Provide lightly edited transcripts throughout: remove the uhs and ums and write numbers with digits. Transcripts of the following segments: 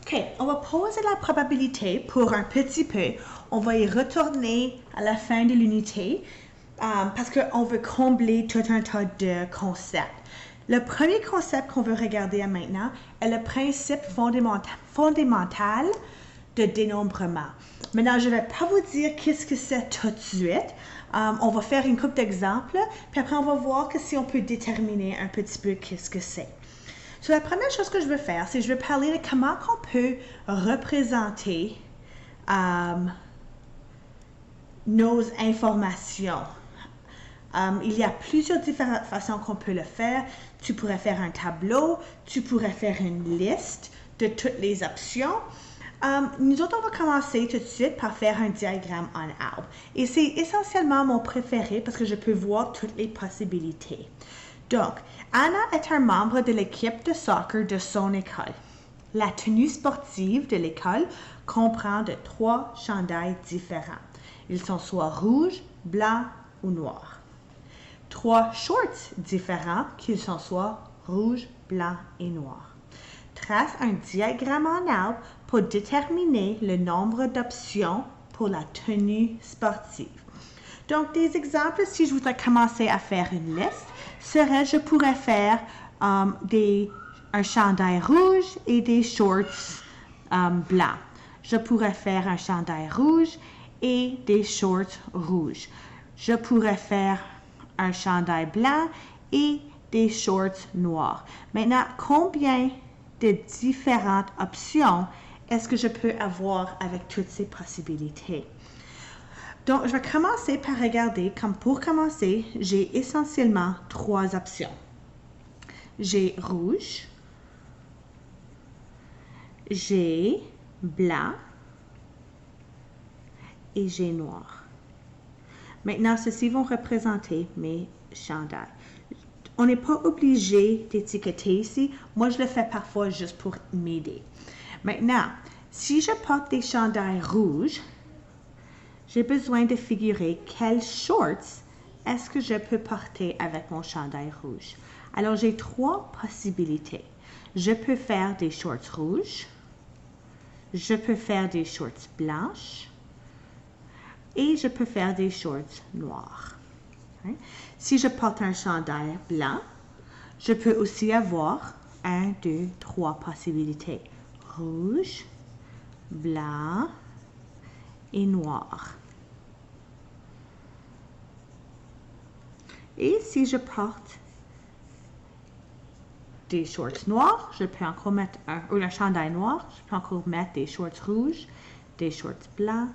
OK, on va poser la probabilité pour un petit peu. On va y retourner à la fin de l'unité parce qu'on veut combler tout un tas de concepts. Le premier concept qu'on veut regarder maintenant est le principe fondamental de dénombrement. Maintenant, je ne vais pas vous dire qu'est-ce que c'est tout de suite. On va faire une couple d'exemples, puis après on va voir que si on peut déterminer un petit peu qu'est-ce que c'est. So, la première chose que je veux faire, c'est que je vais parler de comment on peut représenter nos informations. Il y a plusieurs différentes façons qu'on peut le faire. Tu pourrais faire un tableau, tu pourrais faire une liste de toutes les options. Nous autres, on va commencer tout de suite par faire un diagramme en arbre. Et c'est essentiellement mon préféré parce que je peux voir toutes les possibilités. Donc, Anna est un membre de l'équipe de soccer de son école. La tenue sportive de l'école comprend de 3 chandails différents. Ils sont soit rouges, blancs ou noirs. 3 shorts différents qui sont soit rouges, blancs et noirs. Trace un diagramme en arbre pour déterminer le nombre d'options pour la tenue sportive. Donc, des exemples, si je voudrais commencer à faire une liste, serait, je pourrais faire un chandail rouge et des shorts blancs. Je pourrais faire un chandail rouge et des shorts rouges. Je pourrais faire un chandail blanc et des shorts noirs. Maintenant, combien de différentes options est-ce que je peux avoir avec toutes ces possibilités? Donc, je vais commencer par regarder, comme pour commencer, j'ai essentiellement 3 options. J'ai rouge, j'ai blanc et j'ai noir. Maintenant, ceux-ci vont représenter mes chandails. On n'est pas obligé d'étiqueter ici. Moi, je le fais parfois juste pour m'aider. Maintenant, si je porte des chandails rouges, j'ai besoin de figurer quels shorts est-ce que je peux porter avec mon chandail rouge. Alors, j'ai 3 possibilités. Je peux faire des shorts rouges, je peux faire des shorts blanches et je peux faire des shorts noirs. Okay? Si je porte un chandail blanc, je peux aussi avoir 1, 2, 3 possibilités. Rouge, blanc et noir. Et si je porte des shorts noirs, je peux encore mettre un chandail noir, je peux encore mettre des shorts rouges, des shorts blancs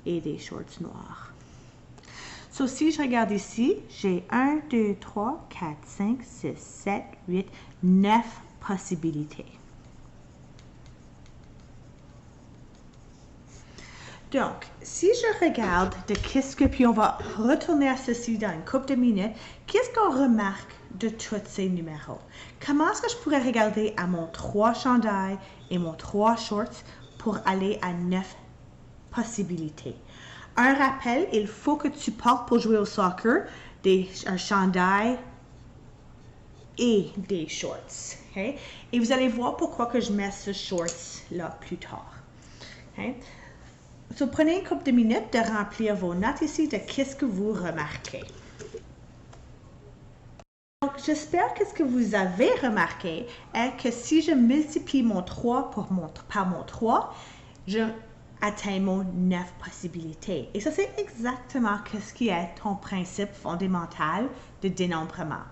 et des shorts noirs. So, si je regarde ici, j'ai 1, 2, 3, 4, 5, 6, 7, 8, 9 possibilités. Donc, si je regarde de qu'est-ce que, puis on va retourner à ceci dans une couple de minutes, qu'est-ce qu'on remarque de tous ces numéros? Comment est-ce que je pourrais regarder à mon 3 chandails et mon 3 shorts pour aller à 9 possibilités? Un rappel, il faut que tu portes pour jouer au soccer un chandail et des shorts. Okay? Et vous allez voir pourquoi que je mets ce shorts-là plus tard. Okay? So, prenez une couple de minutes de remplir vos notes ici de qu'est-ce que vous remarquez. Donc, j'espère que ce que vous avez remarqué est que si je multiplie mon 3 par mon 3, je atteins mon 9 possibilités. Et ça, c'est exactement ce qui est ton principe fondamental de dénombrement.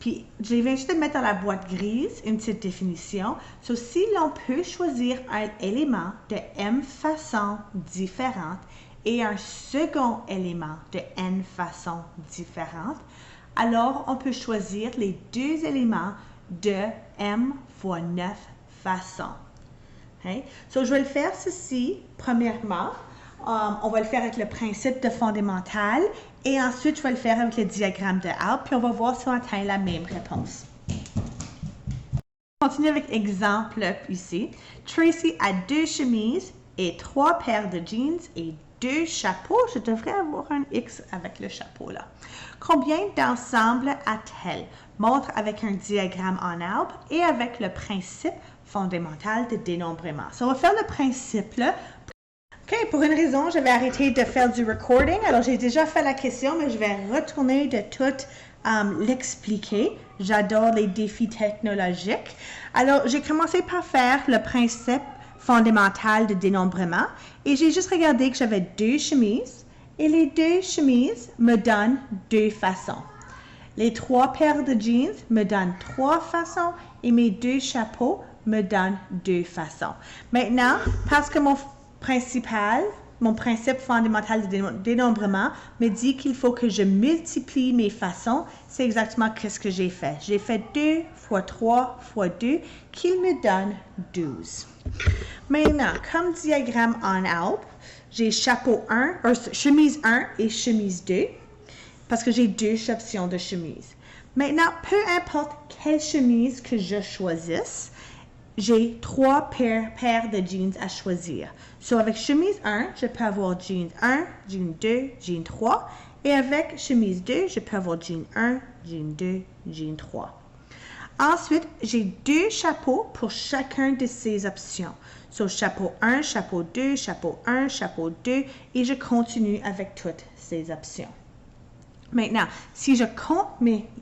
Puis, je viens juste de mettre dans la boîte grise une petite définition. So, si l'on peut choisir un élément de m façons différentes et un second élément de n façons différentes, alors on peut choisir les 2 éléments de m fois 9 façons. Okay? So, je vais le faire ceci, premièrement. On va le faire avec le principe de fondamental et ensuite, je vais le faire avec le diagramme de arbre, puis on va voir si on atteint la même réponse. On continue avec exemple ici. Tracy a 2 chemises et 3 paires de jeans et 2 chapeaux. Je devrais avoir un X avec le chapeau là. Combien d'ensemble a-t-elle? Montre avec un diagramme en arbre et avec le principe fondamentale de dénombrement. So, on va faire le principe là. OK, pour une raison, je vais arrêter de faire du recording. Alors, j'ai déjà fait la question, mais je vais retourner de tout l'expliquer. J'adore les défis technologiques. Alors, j'ai commencé par faire le principe fondamental de dénombrement et j'ai juste regardé que j'avais 2 chemises et les 2 chemises me donnent 2 façons. Les 3 paires de jeans me donnent 3 façons et mes 2 chapeaux me donnent 2 façons. Maintenant, parce que mon principe fondamental de dénombrement me dit qu'il faut que je multiplie mes façons, c'est exactement ce que j'ai fait. J'ai fait 2 fois 3 fois 2 qui me donne 12. Maintenant, comme diagramme en arbre, j'ai chemise 1 et chemise 2 parce que j'ai 2 options de chemise. Maintenant, peu importe quelle chemise que je choisisse, j'ai 3 paires de jeans à choisir. So, avec chemise 1, je peux avoir jeans 1, jeans 2, jeans 3. Et avec chemise 2, je peux avoir jeans 1, jeans 2, jeans 3. Ensuite, j'ai 2 chapeaux pour chacun de ces options. So, chapeau 1, chapeau 2, chapeau 1, chapeau 2. Et je continue avec toutes ces options. Maintenant, si je compte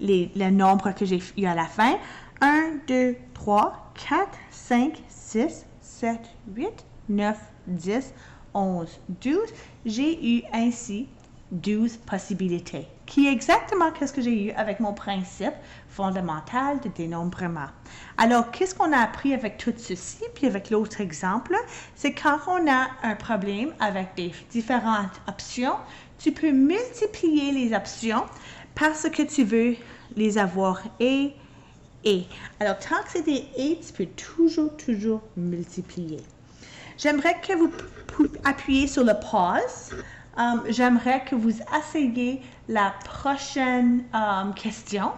les nombres que j'ai eu à la fin, 1, 2, 3, 4, 5, 6, 7, 8, 9, 10, 11, 12. J'ai eu ainsi 12 possibilités, qui est exactement ce que j'ai eu avec mon principe fondamental de dénombrement. Alors, qu'est-ce qu'on a appris avec tout ceci, puis avec l'autre exemple, c'est quand on a un problème avec des différentes options, tu peux multiplier les options parce que tu veux les avoir et. Alors, tant que c'est des et, tu peux toujours multiplier. J'aimerais que vous appuyez sur le pause. J'aimerais que vous essayiez la prochaine question.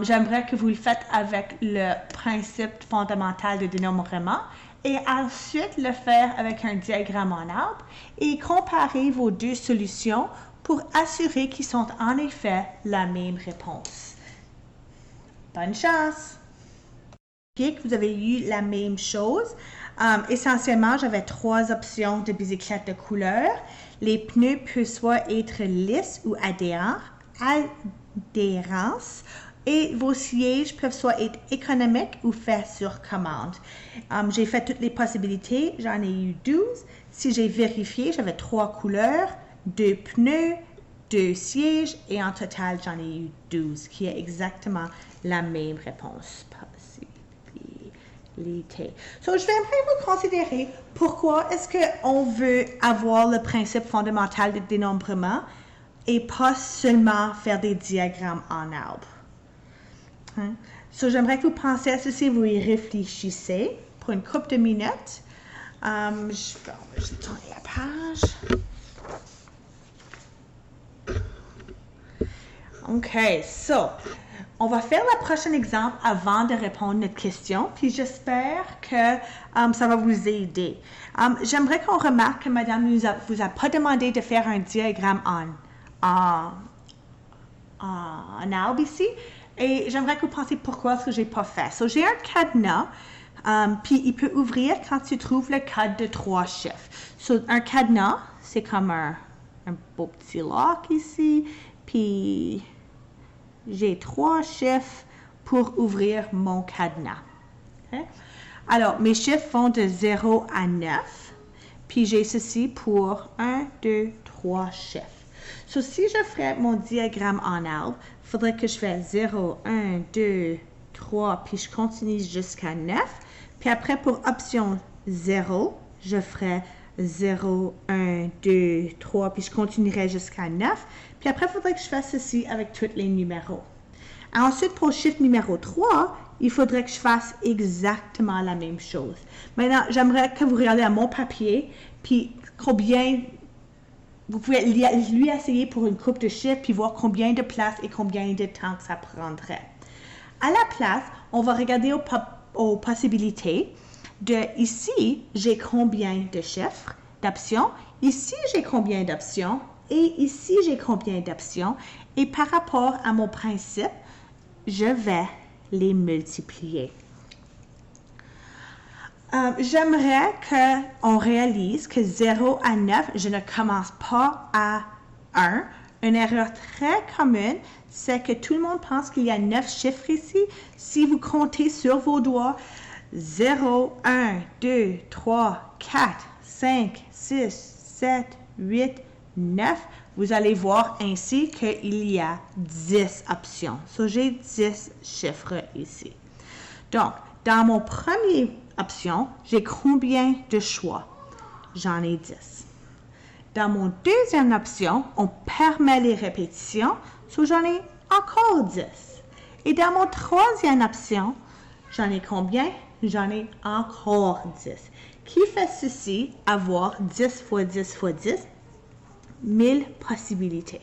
J'aimerais que vous le faites avec le principe fondamental de dénombrement et ensuite le faire avec un diagramme en arbre et comparer vos 2 solutions pour assurer qu'ils sont en effet la même réponse. Bonne chance! Que vous avez eu la même chose. Essentiellement, j'avais 3 options de bicyclette de couleur. Les pneus peuvent soit être lisses ou adhérence. Et vos sièges peuvent soit être économiques ou faits sur commande. J'ai fait toutes les possibilités. J'en ai eu 12. Si j'ai vérifié, j'avais 3 couleurs, 2 pneus, 2 sièges et en total, j'en ai eu 12, qui est exactement la même réponse. So, je vais vous considérer pourquoi est-ce qu'on veut avoir le principe fondamental de dénombrement et pas seulement faire des diagrammes en arbre. So, j'aimerais que vous pensiez à ceci, vous y réfléchissez pour une couple de minutes. Je vais tourner la page. OK, so, on va faire le prochain exemple avant de répondre à notre question, puis j'espère que ça va vous aider. J'aimerais qu'on remarque que Madame vous a pas demandé de faire un diagramme en arbre ici, et j'aimerais que vous pensiez pourquoi est-ce que j'ai pas fait. So, j'ai un cadenas, puis il peut ouvrir quand tu trouves le code de 3 chiffres. So, un cadenas, c'est comme un beau petit lock ici, puis j'ai 3 chiffres pour ouvrir mon cadenas. Okay? Alors, mes chiffres vont de 0 à 9. Puis j'ai ceci pour 1, 2, 3 chiffres. So, si je ferais mon diagramme en arbre, il faudrait que je fasse 0, 1, 2, 3, puis je continue jusqu'à 9. Puis après, pour option 0, je ferais 0, 1, 2, 3, puis je continuerai jusqu'à 9. Puis après, il faudrait que je fasse ceci avec tous les numéros. Ensuite, pour le chiffre numéro 3, il faudrait que je fasse exactement la même chose. Maintenant, j'aimerais que vous regardiez à mon papier, puis combien, vous pouvez lui essayer pour une coupe de chiffres, puis voir combien de place et combien de temps que ça prendrait. À la place, on va regarder aux possibilités. Ici, j'ai combien de chiffres, d'options. Ici, j'ai combien d'options. Et ici, j'ai combien d'options. Et par rapport à mon principe, je vais les multiplier. J'aimerais qu'on réalise que 0 à 9, je ne commence pas à 1. Une erreur très commune, c'est que tout le monde pense qu'il y a 9 chiffres ici. Si vous comptez sur vos doigts, 0, 1, 2, 3, 4, 5, 6, 7, 8, 9, vous allez voir ainsi qu'il y a 10 options. So, j'ai 10 chiffres ici. Donc, dans mon premier option, j'ai combien de choix? J'en ai 10. Dans mon deuxième option, on permet les répétitions, so j'en ai encore 10. Et dans mon troisième option, j'en ai combien? J'en ai encore 10. Qui fait ceci, avoir 10 fois 10 fois 10? 1000 possibilités.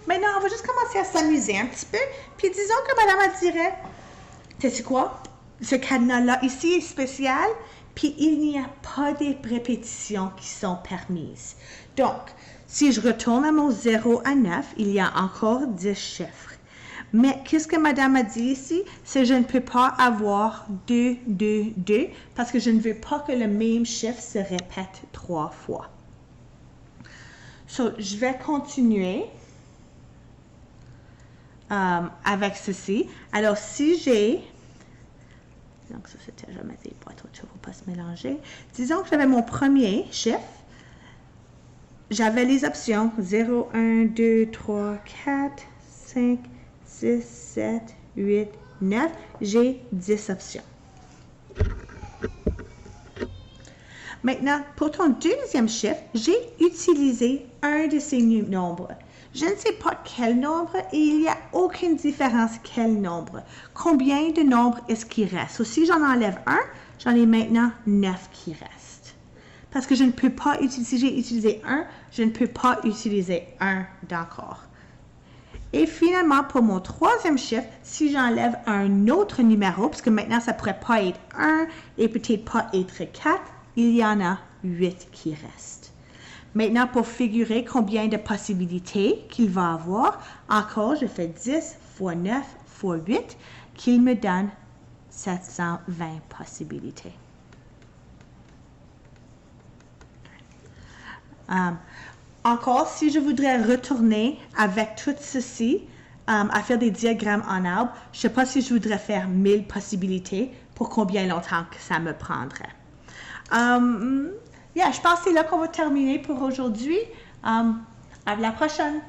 Maintenant, on va juste commencer à s'amuser un petit peu. Puis disons que madame dirait, sais-tu quoi? Ce cadenas-là ici est spécial, puis il n'y a pas de répétitions qui sont permises. Donc, si je retourne à mon 0 à 9, il y a encore 10 chiffres. Mais qu'est-ce que madame a dit ici? C'est que je ne peux pas avoir 2, 2, 2 parce que je ne veux pas que le même chiffre se répète 3 fois. So, je vais continuer avec ceci. Alors, si j'ai... Donc, ça, c'était jamais des boîtes autres, il ne faut pas se mélanger. Disons que j'avais mon premier chiffre. J'avais les options 0, 1, 2, 3, 4, 5, 6, 7, 8, 9. J'ai 10 options. Maintenant, pour ton deuxième chiffre, j'ai utilisé un de ces nombres. Je ne sais pas quel nombre et il n'y a aucune différence quel nombre. Combien de nombres est-ce qu'il reste? So, si j'en enlève un, j'en ai maintenant 9 qui restent. Parce que je ne peux pas utiliser, j'ai utilisé un, je ne peux pas utiliser un d'encore. Et finalement, pour mon troisième chiffre, si j'enlève un autre numéro, parce que maintenant ça ne pourrait pas être 1 et peut-être pas être 4, il y en a 8 qui restent. Maintenant, pour figurer combien de possibilités qu'il va avoir, encore, je fais 10 fois 9 fois 8, qu'il me donne 720 possibilités. Encore, si je voudrais retourner avec tout ceci, à faire des diagrammes en arbre, je ne sais pas si je voudrais faire 1000 possibilités, pour combien longtemps que ça me prendrait. Je pense que c'est là qu'on va terminer pour aujourd'hui. À la prochaine!